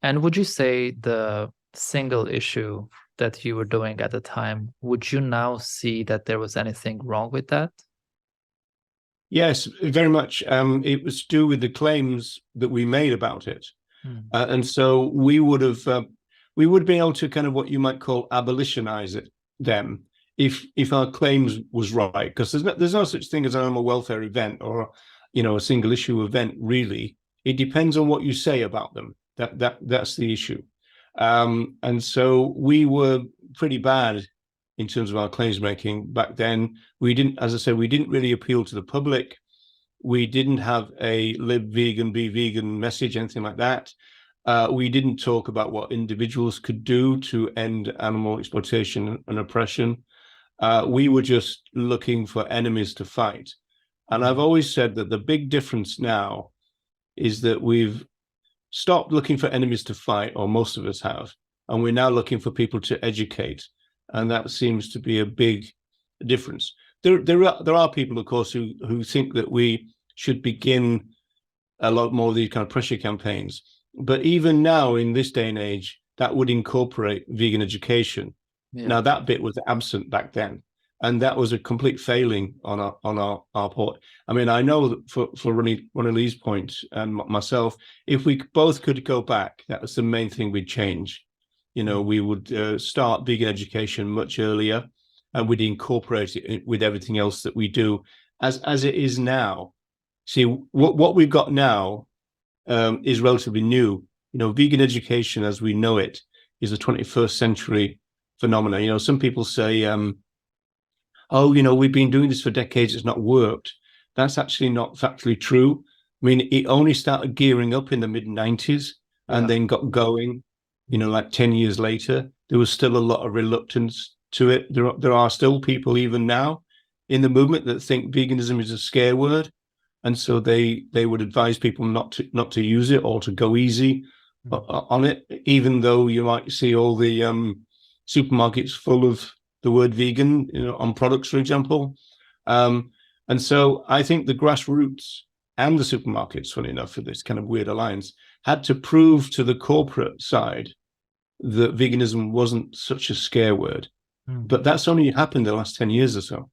And would you say the single issue that you were doing at the time, would you now see that there was anything wrong with that? Yes, very much. It was to do with the claims that we made about it. Hmm. And so we would be able to kind of what you might call abolitionize it them if our claims was right, because there's no such thing as an animal welfare event or a single issue event really. It depends on what you say about them. That's the issue. And so we were pretty bad in terms of our claims making back then. We didn't, as I said, we didn't really appeal to the public. We didn't have a live vegan, be vegan message, anything like that. We didn't talk about what individuals could do to end animal exploitation and oppression. We were just looking for enemies to fight. And I've Hmm. always said that the big difference now is that we've stopped looking for enemies to fight, or most of us have, and we're now looking for people to educate. And that seems to be a big difference. There are people, of course, who think that we should begin a lot more of these kind of pressure campaigns. But even now, in this day and age, that would incorporate vegan education. Yeah. Now, that bit was absent back then, and that was a complete failing on our part. I mean, I know that for Ronnie Lee's point and myself, if we both could go back, that was the main thing we'd change. Hmm. We would start vegan education much earlier, and we'd incorporate it with everything else that we do as it is now. See, what we've got now is relatively new. Vegan education as we know it is a 21st century phenomenon. Some people say, oh, we've been doing this for decades, it's not worked. That's actually not factually true. I mean, it only started gearing up in the mid 90s and Yeah. then got going, like 10 years later. There was still a lot of reluctance to it. There are still people even now in the movement that think veganism is a scare word. And so they would advise people not to use it or to go easy Hmm. on it, even though you might see all the supermarkets full of the word vegan, on products, for example. Um, and so I think the grassroots and the supermarkets, funny enough, for this kind of weird alliance, had to prove to the corporate side that veganism wasn't such a scare word. Hmm. But that's only happened in the last 10 years or so.